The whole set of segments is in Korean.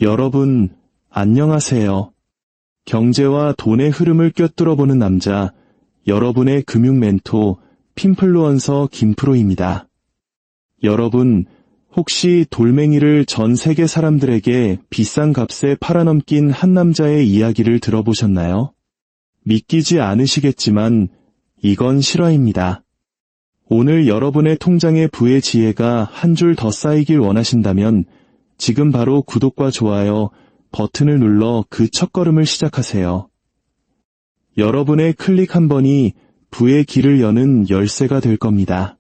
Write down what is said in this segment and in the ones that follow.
여러분, 안녕하세요. 경제와 돈의 흐름을 꿰뚫어보는 남자, 여러분의 금융 멘토, 핀플루언서 김프로입니다. 여러분, 혹시 돌멩이를 전 세계 사람들에게 비싼 값에 팔아넘긴 한 남자의 이야기를 들어보셨나요? 믿기지 않으시겠지만 이건 실화입니다. 오늘 여러분의 통장의 부의 지혜가 한 줄 더 쌓이길 원하신다면 지금 바로 구독과 좋아요 버튼을 눌러 그 첫걸음을 시작하세요. 여러분의 클릭 한 번이 부의 길을 여는 열쇠가 될 겁니다.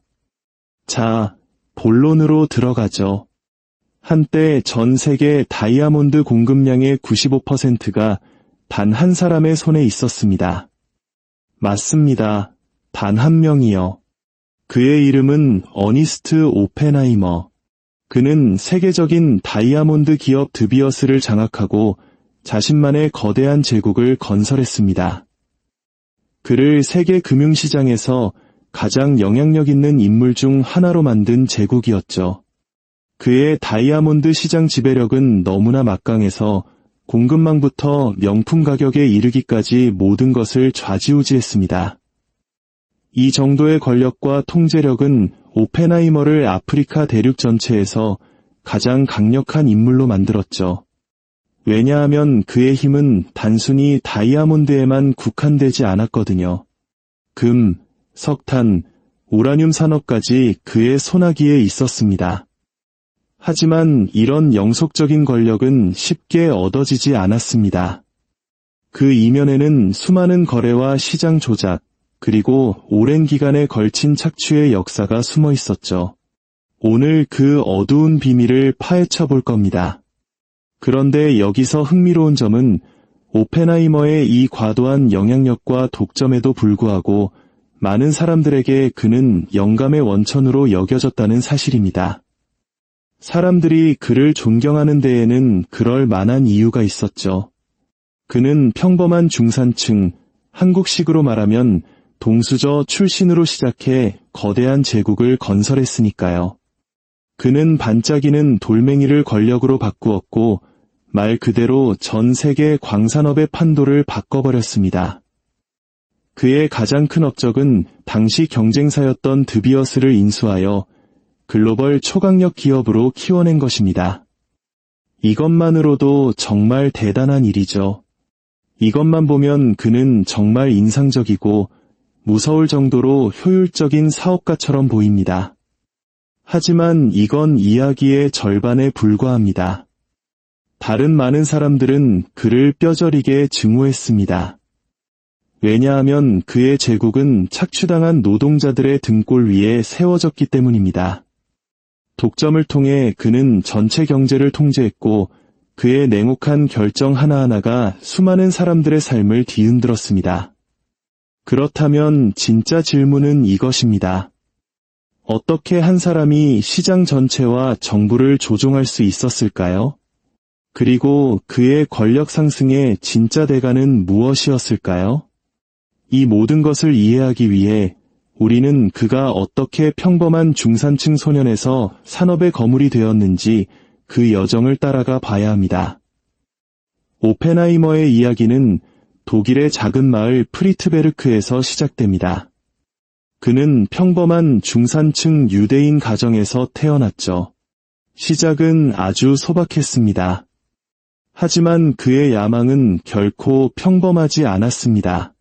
자, 본론으로 들어가죠. 한때 전 세계 다이아몬드 공급량의 95%가 단 한 사람의 손에 있었습니다. 맞습니다. 단 한 명이요. 그의 이름은 어니스트 오펜하이머. 그는 세계적인 다이아몬드 기업 드비어스를 장악하고 자신만의 거대한 제국을 건설했습니다. 그를 세계 금융시장에서 가장 영향력 있는 인물 중 하나로 만든 제국이었죠. 그의 다이아몬드 시장 지배력은 너무나 막강해서 공급망부터 명품 가격에 이르기까지 모든 것을 좌지우지했습니다. 이 정도의 권력과 통제력은 오펜하이머를 아프리카 대륙 전체에서 가장 강력한 인물로 만들었죠. 왜냐하면 그의 힘은 단순히 다이아몬드에만 국한되지 않았거든요. 금, 석탄, 우라늄 산업까지 그의 손아귀에 있었습니다. 하지만 이런 영속적인 권력은 쉽게 얻어지지 않았습니다. 그 이면에는 수많은 거래와 시장 조작, 그리고 오랜 기간에 걸친 착취의 역사가 숨어 있었죠. 오늘 그 어두운 비밀을 파헤쳐 볼 겁니다. 그런데 여기서 흥미로운 점은 오펜하이머의 이 과도한 영향력과 독점에도 불구하고 많은 사람들에게 그는 영감의 원천으로 여겨졌다는 사실입니다. 사람들이 그를 존경하는 데에는 그럴 만한 이유가 있었죠. 그는 평범한 중산층, 한국식으로 말하면 동수저 출신으로 시작해 거대한 제국을 건설했으니까요. 그는 반짝이는 돌멩이를 권력으로 바꾸었고 말 그대로 전 세계 광산업의 판도를 바꿔버렸습니다. 그의 가장 큰 업적은 당시 경쟁사였던 드비어스를 인수하여 글로벌 초강력 기업으로 키워낸 것입니다. 이것만으로도 정말 대단한 일이죠. 이것만 보면 그는 정말 인상적이고 무서울 정도로 효율적인 사업가처럼 보입니다. 하지만 이건 이야기의 절반에 불과합니다. 다른 많은 사람들은 그를 뼈저리게 증오했습니다. 왜냐하면 그의 제국은 착취당한 노동자들의 등골 위에 세워졌기 때문입니다. 독점을 통해 그는 전체 경제를 통제했고 그의 냉혹한 결정 하나하나가 수많은 사람들의 삶을 뒤흔들었습니다. 그렇다면 진짜 질문은 이것입니다. 어떻게 한 사람이 시장 전체와 정부를 조종할 수 있었을까요? 그리고 그의 권력 상승의 진짜 대가는 무엇이었을까요? 이 모든 것을 이해하기 위해 우리는 그가 어떻게 평범한 중산층 소년에서 산업의 거물이 되었는지 그 여정을 따라가 봐야 합니다. 오펜하이머의 이야기는 독일의 작은 마을 프리트베르크에서 시작됩니다. 그는 평범한 중산층 유대인 가정에서 태어났죠. 시작은 아주 소박했습니다. 하지만 그의 야망은 결코 평범하지 않았습니다.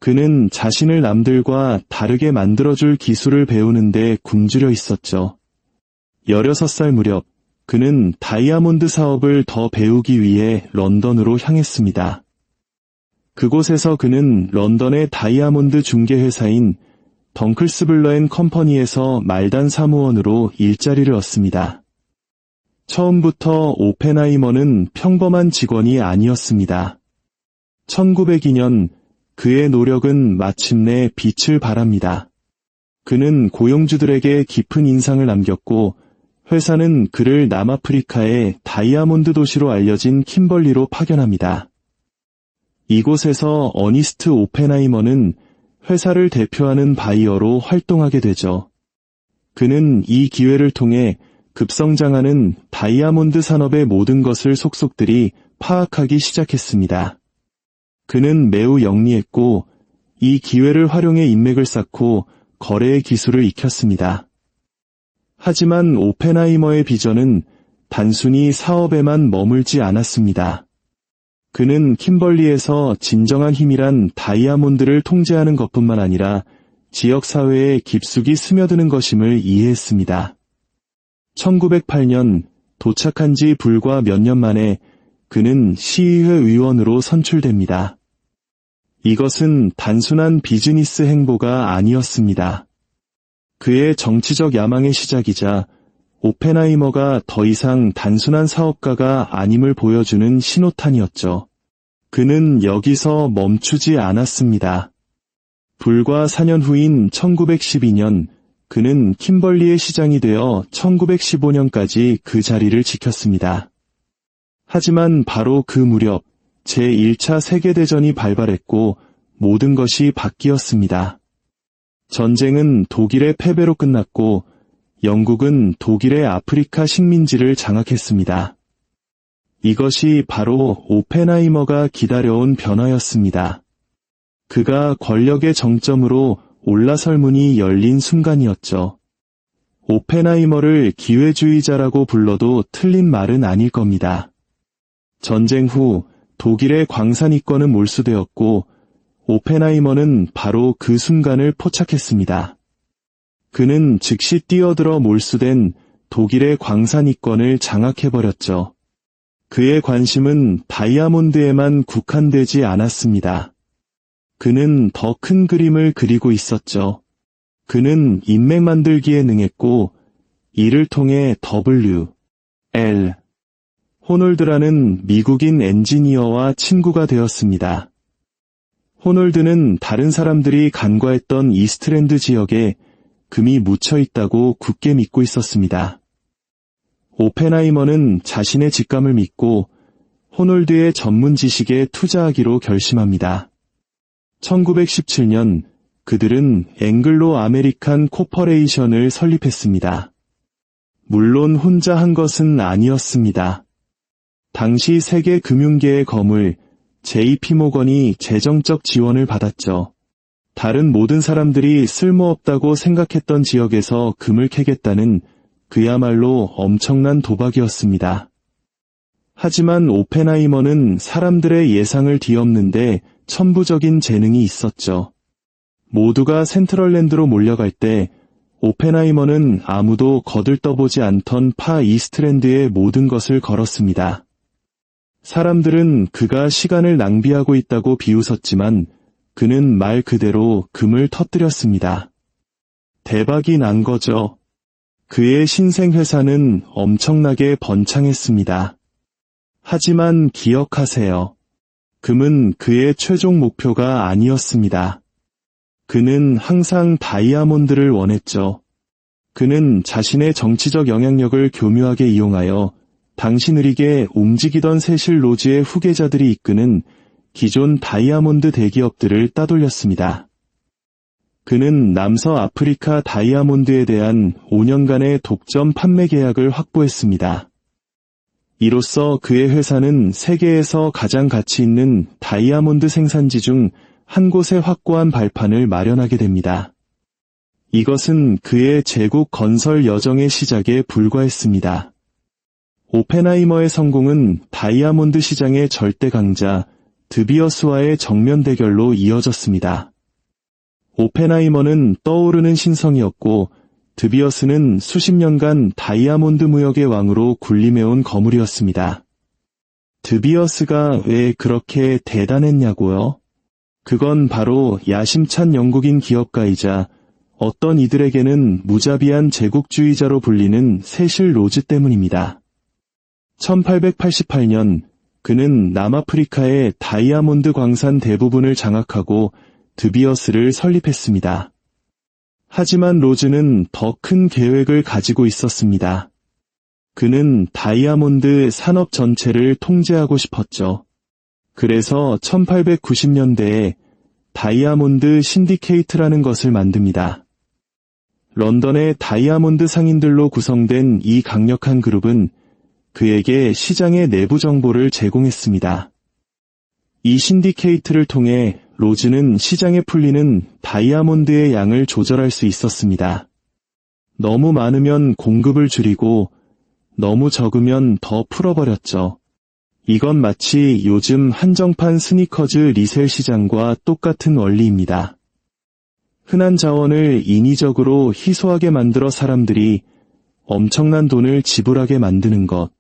그는 자신을 남들과 다르게 만들어줄 기술을 배우는 데 굶주려 있었죠. 16살 무렵 그는 다이아몬드 사업을 더 배우기 위해 런던으로 향했습니다. 그곳에서 그는 런던의 다이아몬드 중개회사인 덩클스블러 앤 컴퍼니에서 말단 사무원으로 일자리를 얻습니다. 처음부터 오펜하이머는 평범한 직원이 아니었습니다. 1902년 그의 노력은 마침내 빛을 발합니다. 그는 고용주들에게 깊은 인상을 남겼고 회사는 그를 남아프리카의 다이아몬드 도시로 알려진 킴벌리로 파견합니다. 이곳에서 어니스트 오펜하이머는 회사를 대표하는 바이어로 활동하게 되죠. 그는 이 기회를 통해 급성장하는 다이아몬드 산업의 모든 것을 속속들이 파악하기 시작했습니다. 그는 매우 영리했고 이 기회를 활용해 인맥을 쌓고 거래의 기술을 익혔습니다. 하지만 오펜하이머의 비전은 단순히 사업에만 머물지 않았습니다. 그는 킴벌리에서 진정한 힘이란 다이아몬드를 통제하는 것뿐만 아니라 지역사회에 깊숙이 스며드는 것임을 이해했습니다. 1908년 도착한 지 불과 몇 년 만에 그는 시의회 의원으로 선출됩니다. 이것은 단순한 비즈니스 행보가 아니었습니다. 그의 정치적 야망의 시작이자 오펜하이머가 더 이상 단순한 사업가가 아님을 보여주는 신호탄이었죠. 그는 여기서 멈추지 않았습니다. 불과 4년 후인 1912년 그는 킴벌리의 시장이 되어 1915년까지 그 자리를 지켰습니다. 하지만 바로 그 무렵 제1차 세계대전이 발발했고 모든 것이 바뀌었습니다. 전쟁은 독일의 패배로 끝났고 영국은 독일의 아프리카 식민지를 장악했습니다. 이것이 바로 오펜하이머가 기다려온 변화였습니다. 그가 권력의 정점으로 올라설 문이 열린 순간이었죠. 오펜하이머를 기회주의자라고 불러도 틀린 말은 아닐 겁니다. 전쟁 후 독일의 광산 이권은 몰수되었고 오펜하이머는 바로 그 순간을 포착했습니다. 그는 즉시 뛰어들어 몰수된 독일의 광산 이권을 장악해버렸죠. 그의 관심은 다이아몬드에만 국한되지 않았습니다. 그는 더 큰 그림을 그리고 있었죠. 그는 인맥 만들기에 능했고 이를 통해 W.L. 호놀드라는 미국인 엔지니어와 친구가 되었습니다. 호놀드는 다른 사람들이 간과했던 이스트랜드 지역에 금이 묻혀 있다고 굳게 믿고 있었습니다. 오펜하이머는 자신의 직감을 믿고 호놀드의 전문 지식에 투자하기로 결심합니다. 1917년 그들은 앵글로 아메리칸 코퍼레이션을 설립했습니다. 물론 혼자 한 것은 아니었습니다. 당시 세계 금융계의 거물 JP 모건이 재정적 지원을 받았죠. 다른 모든 사람들이 쓸모없다고 생각했던 지역에서 금을 캐겠다는 그야말로 엄청난 도박이었습니다. 하지만 오펜하이머는 사람들의 예상을 뒤엎는데 천부적인 재능이 있었죠. 모두가 센트럴랜드로 몰려갈 때 오펜하이머는 아무도 거들떠보지 않던 파 이스트랜드의 모든 것을 걸었습니다. 사람들은 그가 시간을 낭비하고 있다고 비웃었지만 그는 말 그대로 금을 터뜨렸습니다. 대박이 난 거죠. 그의 신생회사는 엄청나게 번창했습니다. 하지만 기억하세요. 금은 그의 최종 목표가 아니었습니다. 그는 항상 다이아몬드를 원했죠. 그는 자신의 정치적 영향력을 교묘하게 이용하여 당시 느리게 움직이던 세실 로즈의 후계자들이 이끄는 기존 다이아몬드 대기업들을 따돌렸습니다. 그는 남서 아프리카 다이아몬드에 대한 5년간의 독점 판매 계약을 확보했습니다. 이로써 그의 회사는 세계에서 가장 가치 있는 다이아몬드 생산지 중 한 곳에 확고한 발판을 마련하게 됩니다. 이것은 그의 제국 건설 여정의 시작에 불과했습니다. 오펜하이머의 성공은 다이아몬드 시장의 절대 강자 드비어스와의 정면 대결로 이어졌습니다. 오펜하이머는 떠오르는 신성이었고 드비어스는 수십 년간 다이아몬드 무역의 왕으로 군림해온 거물이었습니다. 드비어스가 왜 그렇게 대단했냐고요? 그건 바로 야심찬 영국인 기업가이자 어떤 이들에게는 무자비한 제국주의자로 불리는 세실 로즈 때문입니다. 1888년 그는 남아프리카의 다이아몬드 광산 대부분을 장악하고 드비어스를 설립했습니다. 하지만 로즈는 더 큰 계획을 가지고 있었습니다. 그는 다이아몬드 산업 전체를 통제하고 싶었죠. 그래서 1890년대에 다이아몬드 신디케이트라는 것을 만듭니다. 런던의 다이아몬드 상인들로 구성된 이 강력한 그룹은 그에게 시장의 내부 정보를 제공했습니다. 이 신디케이트를 통해 로즈는 시장에 풀리는 다이아몬드의 양을 조절할 수 있었습니다. 너무 많으면 공급을 줄이고 너무 적으면 더 풀어버렸죠. 이건 마치 요즘 한정판 스니커즈 리셀 시장과 똑같은 원리입니다. 흔한 자원을 인위적으로 희소하게 만들어 사람들이 엄청난 돈을 지불하게 만드는 것.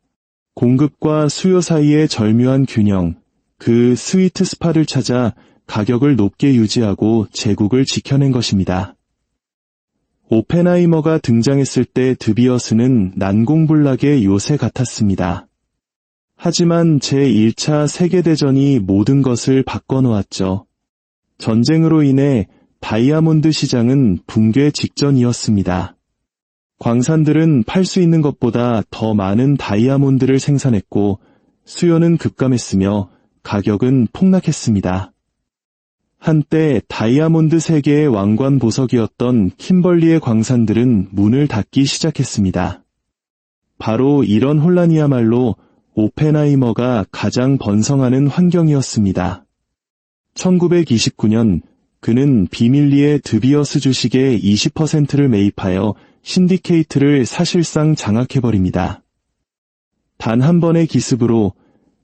공급과 수요 사이의 절묘한 균형, 그 스위트 스팟을 찾아 가격을 높게 유지하고 제국을 지켜낸 것입니다. 오펜하이머가 등장했을 때 드비어스는 난공불락의 요새 같았습니다. 하지만 제1차 세계대전이 모든 것을 바꿔놓았죠. 전쟁으로 인해 다이아몬드 시장은 붕괴 직전이었습니다. 광산들은 팔 수 있는 것보다 더 많은 다이아몬드를 생산했고 수요는 급감했으며 가격은 폭락했습니다. 한때 다이아몬드 세계의 왕관 보석이었던 킴벌리의 광산들은 문을 닫기 시작했습니다. 바로 이런 혼란이야말로 오펜하이머가 가장 번성하는 환경이었습니다. 1929년 그는 비밀리에 드비어스 주식의 20%를 매입하여 신디케이트를 사실상 장악해버립니다. 단 한 번의 기습으로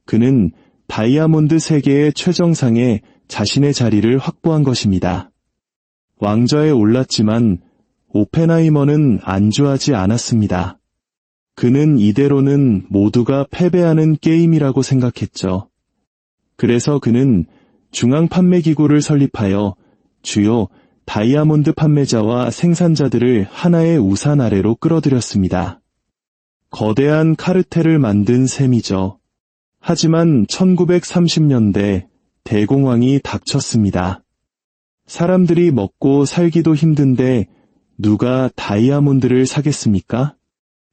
그는 다이아몬드 세계의 최정상에 자신의 자리를 확보한 것입니다. 왕좌에 올랐지만 오펜하이머는 안주하지 않았습니다. 그는 이대로는 모두가 패배하는 게임이라고 생각했죠. 그래서 그는 중앙 판매 기구를 설립하여 주요 다이아몬드 판매자와 생산자들을 하나의 우산 아래로 끌어들였습니다. 거대한 카르텔을 만든 셈이죠. 하지만 1930년대 대공황이 닥쳤습니다. 사람들이 먹고 살기도 힘든데 누가 다이아몬드를 사겠습니까?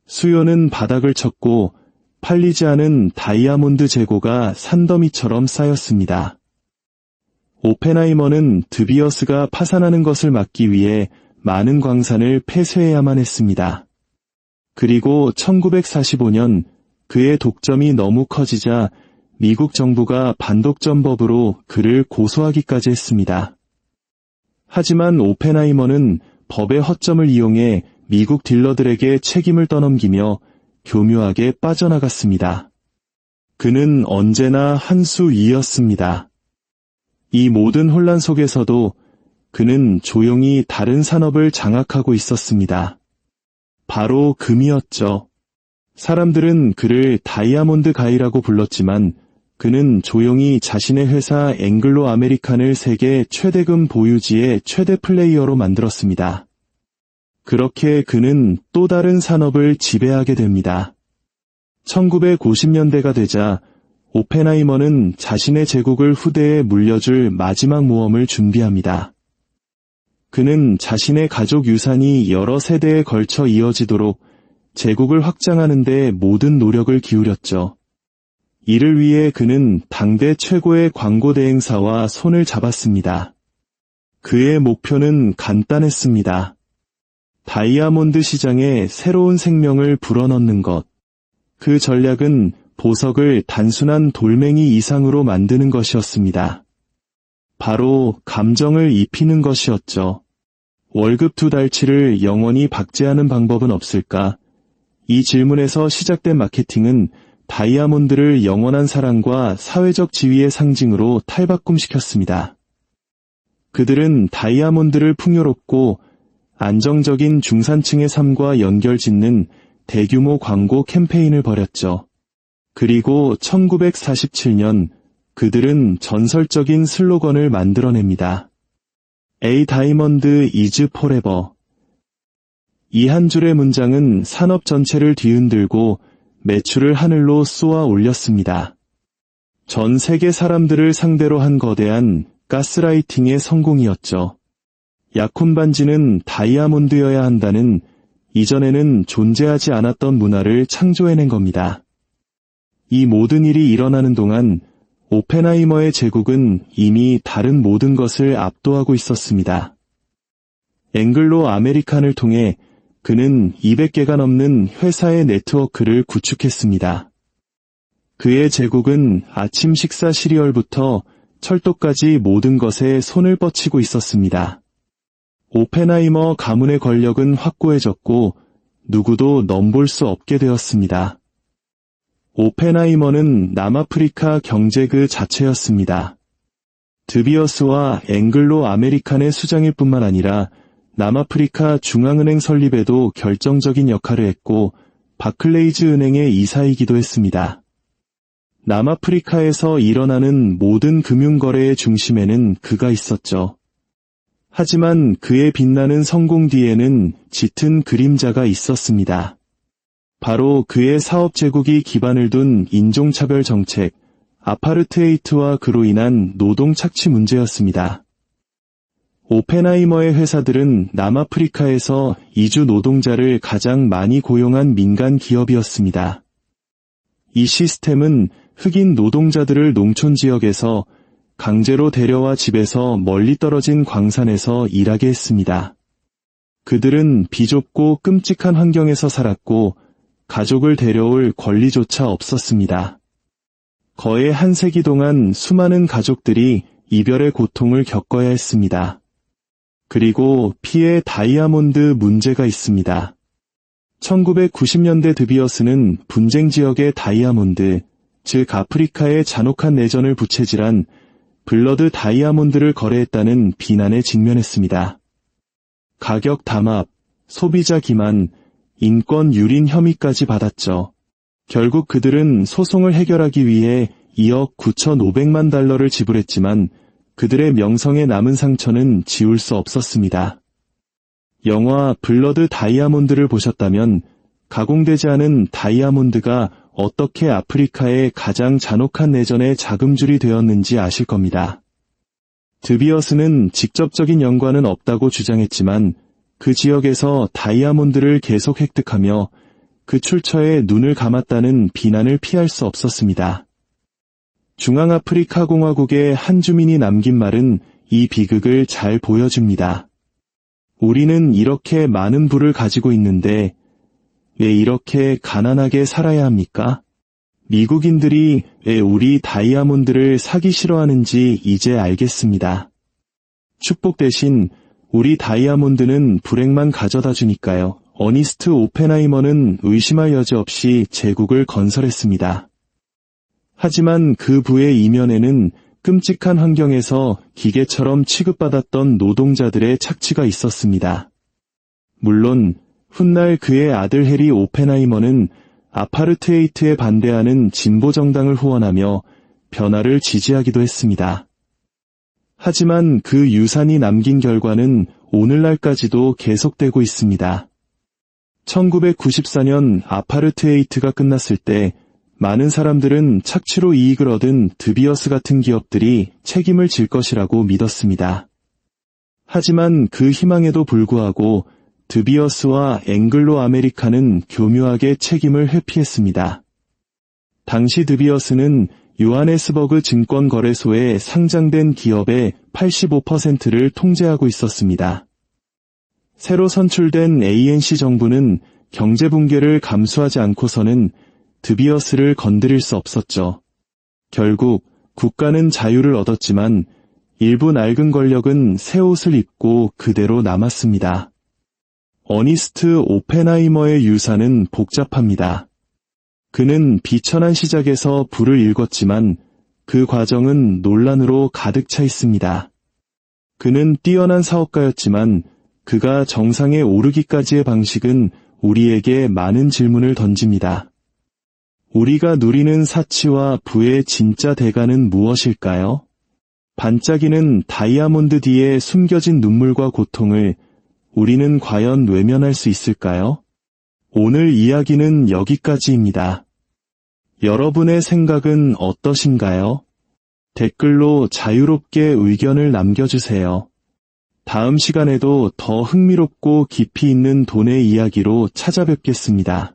수요는 바닥을 쳤고 팔리지 않은 다이아몬드 재고가 산더미처럼 쌓였습니다. 오펜하이머는 드비어스가 파산하는 것을 막기 위해 많은 광산을 폐쇄해야만 했습니다. 그리고 1945년 그의 독점이 너무 커지자 미국 정부가 반독점법으로 그를 고소하기까지 했습니다. 하지만 오펜하이머는 법의 허점을 이용해 미국 딜러들에게 책임을 떠넘기며 교묘하게 빠져나갔습니다. 그는 언제나 한 수 위였습니다. 이 모든 혼란 속에서도 그는 조용히 다른 산업을 장악하고 있었습니다. 바로 금이었죠. 사람들은 그를 다이아몬드 가이라고 불렀지만 그는 조용히 자신의 회사 앵글로 아메리칸을 세계 최대금 보유지의 최대 플레이어로 만들었습니다. 그렇게 그는 또 다른 산업을 지배하게 됩니다. 1950년대가 되자 오펜하이머는 자신의 제국을 후대에 물려줄 마지막 모험을 준비합니다. 그는 자신의 가족 유산이 여러 세대에 걸쳐 이어지도록 제국을 확장하는 데 모든 노력을 기울였죠. 이를 위해 그는 당대 최고의 광고 대행사와 손을 잡았습니다. 그의 목표는 간단했습니다. 다이아몬드 시장에 새로운 생명을 불어넣는 것. 그 전략은 보석을 단순한 돌멩이 이상으로 만드는 것이었습니다. 바로 감정을 입히는 것이었죠. 월급 2달치를 영원히 박제하는 방법은 없을까? 이 질문에서 시작된 마케팅은 다이아몬드를 영원한 사랑과 사회적 지위의 상징으로 탈바꿈시켰습니다. 그들은 다이아몬드를 풍요롭고 안정적인 중산층의 삶과 연결짓는 대규모 광고 캠페인을 벌였죠. 그리고 1947년 그들은 전설적인 슬로건을 만들어냅니다. A diamond is forever. 이 한 줄의 문장은 산업 전체를 뒤흔들고 매출을 하늘로 쏘아 올렸습니다. 전 세계 사람들을 상대로 한 거대한 가스라이팅의 성공이었죠. 약혼 반지는 다이아몬드여야 한다는 이전에는 존재하지 않았던 문화를 창조해낸 겁니다. 이 모든 일이 일어나는 동안 오펜하이머의 제국은 이미 다른 모든 것을 압도하고 있었습니다. 앵글로 아메리칸을 통해 그는 200개가 넘는 회사의 네트워크를 구축했습니다. 그의 제국은 아침 식사 시리얼부터 철도까지 모든 것에 손을 뻗치고 있었습니다. 오펜하이머 가문의 권력은 확고해졌고 누구도 넘볼 수 없게 되었습니다. 오펜하이머는 남아프리카 경제 그 자체였습니다. 드비어스와 앵글로 아메리칸의 수장일 뿐만 아니라 남아프리카 중앙은행 설립에도 결정적인 역할을 했고 바클레이즈 은행의 이사이기도 했습니다. 남아프리카에서 일어나는 모든 금융거래의 중심에는 그가 있었죠. 하지만 그의 빛나는 성공 뒤에는 짙은 그림자가 있었습니다. 바로 그의 사업 제국이 기반을 둔 인종차별 정책, 아파르테이트와 그로 인한 노동 착취 문제였습니다. 오펜하이머의 회사들은 남아프리카에서 이주 노동자를 가장 많이 고용한 민간 기업이었습니다. 이 시스템은 흑인 노동자들을 농촌 지역에서 강제로 데려와 집에서 멀리 떨어진 광산에서 일하게 했습니다. 그들은 비좁고 끔찍한 환경에서 살았고 가족을 데려올 권리조차 없었습니다. 거의 한 세기 동안 수많은 가족들이 이별의 고통을 겪어야 했습니다. 그리고 피의 다이아몬드 문제가 있습니다. 1990년대 드비어스는 분쟁 지역의 다이아몬드, 즉 아프리카의 잔혹한 내전을 부채질한 블러드 다이아몬드를 거래했다는 비난에 직면했습니다. 가격 담합, 소비자 기만, 인권 유린 혐의까지 받았죠. 결국 그들은 소송을 해결하기 위해 2억 9,500만 달러를 지불했지만 그들의 명성에 남은 상처는 지울 수 없었습니다. 영화 블러드 다이아몬드를 보셨다면 가공되지 않은 다이아몬드가 어떻게 아프리카의 가장 잔혹한 내전의 자금줄이 되었는지 아실 겁니다. 드비어스는 직접적인 연관은 없다고 주장했지만 그 지역에서 다이아몬드를 계속 획득하며 그 출처에 눈을 감았다는 비난을 피할 수 없었습니다. 중앙아프리카 공화국의 한 주민이 남긴 말은 이 비극을 잘 보여줍니다. 우리는 이렇게 많은 부를 가지고 있는데 왜 이렇게 가난하게 살아야 합니까? 미국인들이 왜 우리 다이아몬드를 사기 싫어하는지 이제 알겠습니다. 축복 대신 우리 다이아몬드는 불행만 가져다 주니까요. 어니스트 오펜하이머는 의심할 여지 없이 제국을 건설했습니다. 하지만 그 부의 이면에는 끔찍한 환경에서 기계처럼 취급받았던 노동자들의 착취가 있었습니다. 물론 훗날 그의 아들 해리 오펜하이머는 아파르테이트에 반대하는 진보 정당을 후원하며 변화를 지지하기도 했습니다. 하지만 그 유산이 남긴 결과는 오늘날까지도 계속되고 있습니다. 1994년 아파르테이트가 끝났을 때 많은 사람들은 착취로 이익을 얻은 드비어스 같은 기업들이 책임을 질 것이라고 믿었습니다. 하지만 그 희망에도 불구하고 드비어스와 앵글로 아메리칸은 교묘하게 책임을 회피했습니다. 당시 드비어스는 요하네스버그 증권거래소에 상장된 기업의 85%를 통제하고 있었습니다. 새로 선출된 ANC 정부는 경제 붕괴를 감수하지 않고서는 드비어스를 건드릴 수 없었죠. 결국 국가는 자유를 얻었지만 일부 낡은 권력은 새 옷을 입고 그대로 남았습니다. 어니스트 오펜하이머의 유산은 복잡합니다. 그는 비천한 시작에서 불을 일궜지만 그 과정은 논란으로 가득 차 있습니다. 그는 뛰어난 사업가였지만 그가 정상에 오르기까지의 방식은 우리에게 많은 질문을 던집니다. 우리가 누리는 사치와 부의 진짜 대가는 무엇일까요? 반짝이는 다이아몬드 뒤에 숨겨진 눈물과 고통을 우리는 과연 외면할 수 있을까요? 오늘 이야기는 여기까지입니다. 여러분의 생각은 어떠신가요? 댓글로 자유롭게 의견을 남겨주세요. 다음 시간에도 더 흥미롭고 깊이 있는 돈의 이야기로 찾아뵙겠습니다.